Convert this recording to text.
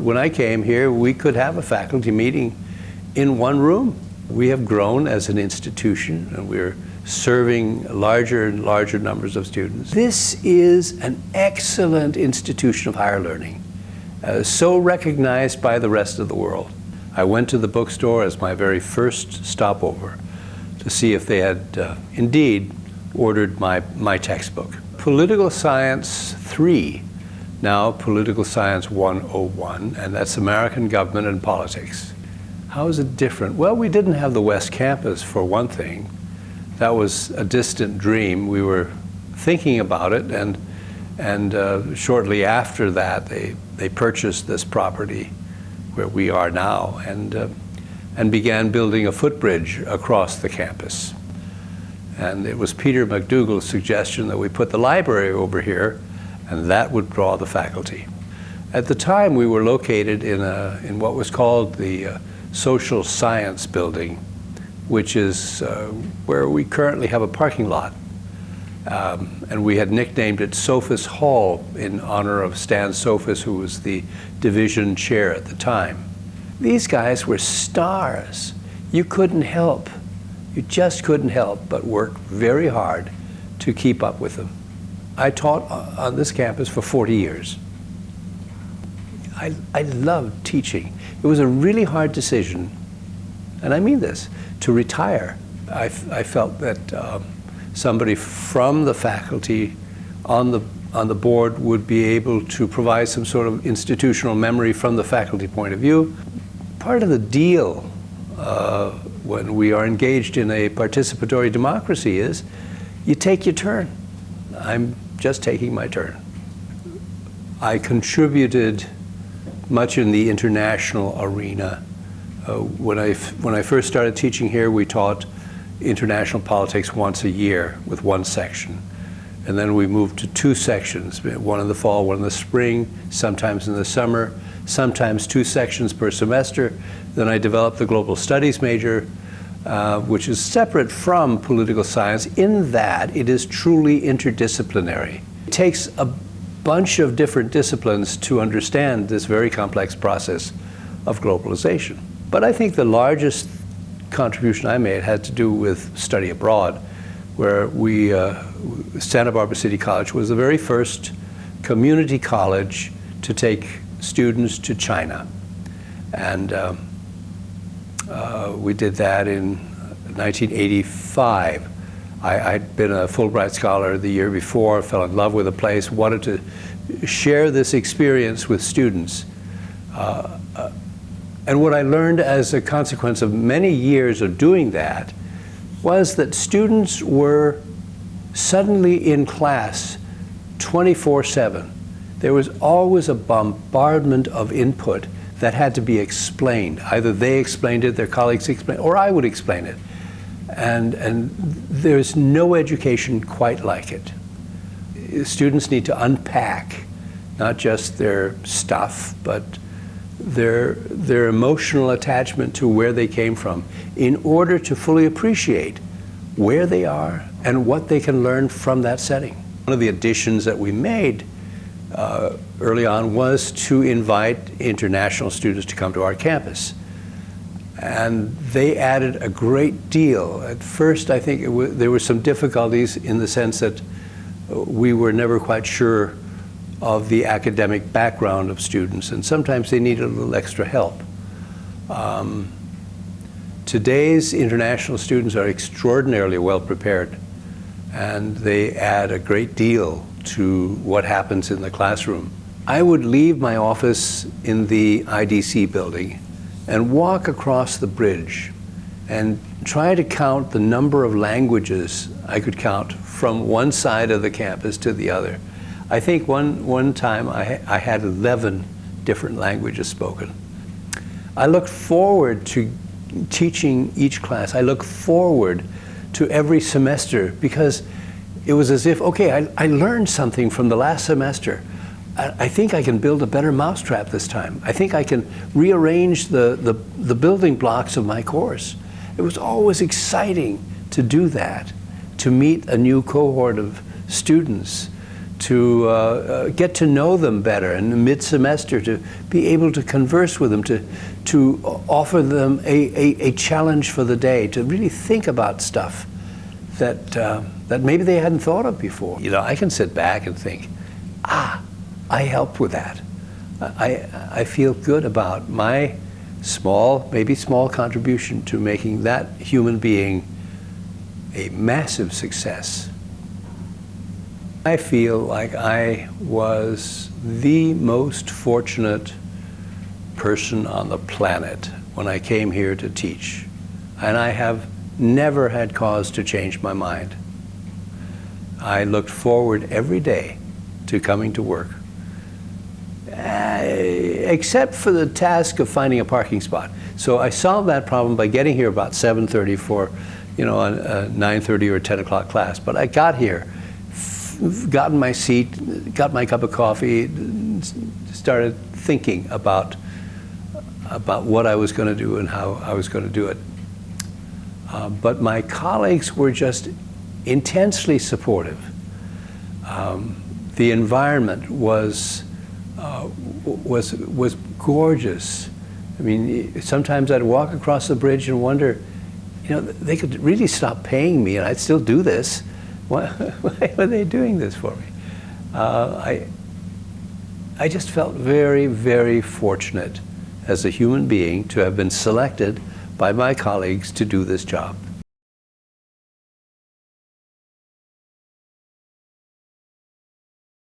When I came here, we could have a faculty meeting in one room. We have grown as an institution, and we're serving larger and larger numbers of students. This is an excellent institution of higher learning, so recognized by the rest of the world. I went to the bookstore as my very first stopover to see if they had indeed ordered my textbook. Political Science 3, now Political Science 101, and that's American Government and Politics. How is it different? Well, we didn't have the West Campus, for one thing. That was a distant dream. We were thinking about it, and shortly after that, they purchased this property where we are now, and began building a footbridge across the campus. And it was Peter McDougall's suggestion that we put the library over here, and that would draw the faculty. At the time, we were located in what was called the Social Science Building, which is where we currently have a parking lot. And we had nicknamed it Sophus Hall in honor of Stan Sophus, who was the division chair at the time. These guys were stars. You couldn't help. You just couldn't help but work very hard to keep up with them. I taught on this campus for 40 years. I loved teaching. It was a really hard decision, and I mean this, to retire. I felt that somebody from the faculty on the board would be able to provide some sort of institutional memory from the faculty point of view. Part of the deal when we are engaged in a participatory democracy is you take your turn. I'm just taking my turn. I contributed much in the international arena. When I first started teaching here, we taught international politics once a year with one section. And then we moved to two sections, one in the fall, one in the spring, sometimes in the summer, sometimes two sections per semester. Then I developed the global studies major, which is separate from political science in that it is truly interdisciplinary. It takes a bunch of different disciplines to understand this very complex process of globalization. But I think the largest contribution I made had to do with study abroad, where Santa Barbara City College was the very first community college to take students to China. And we did that in 1985. I'd been a Fulbright Scholar the year before, fell in love with the place, wanted to share this experience with students. And what I learned as a consequence of many years of doing that was that students were suddenly in class 24/7. There was always a bombardment of input that had to be explained. Either they explained it, their colleagues explained it, or I would explain it. And there's no education quite like it. Students need to unpack not just their stuff, but their emotional attachment to where they came from in order to fully appreciate where they are and what they can learn from that setting. One of the additions that we made early on was to invite international students to come to our campus. And they added a great deal. At first, I think there were some difficulties in the sense that we were never quite sure of the academic background of students, and sometimes they needed a little extra help. Today's international students are extraordinarily well prepared, and they add a great deal to what happens in the classroom. I would leave my office in the IDC building and walk across the bridge and try to count the number of languages I could count from one side of the campus to the other. I think one time I had 11 different languages spoken. I looked forward to teaching each class. I looked forward to every semester because it was as if, okay, I learned something from the last semester. I think I can build a better mousetrap this time. I think I can rearrange the building blocks of my course. It was always exciting to do that, to meet a new cohort of students, to get to know them better, and mid-semester to be able to converse with them, to offer them a challenge for the day, to really think about stuff that maybe they hadn't thought of before. You know, I can sit back and think, I helped with that. I feel good about my maybe small contribution to making that human being a massive success. I feel like I was the most fortunate person on the planet when I came here to teach, and I have never had cause to change my mind. I looked forward every day to coming to work, except for the task of finding a parking spot. So I solved that problem by getting here about 7:30 for, you know, a 9:30 or 10 o'clock class. But I got here, got in my seat, got my cup of coffee, started thinking about what I was going to do and how I was going to do it. But my colleagues were just intensely supportive. The environment was gorgeous. I mean, sometimes I'd walk across the bridge and wonder, you know, they could really stop paying me and I'd still do this. Why are they doing this for me? I just felt very, very fortunate as a human being to have been selected by my colleagues to do this job.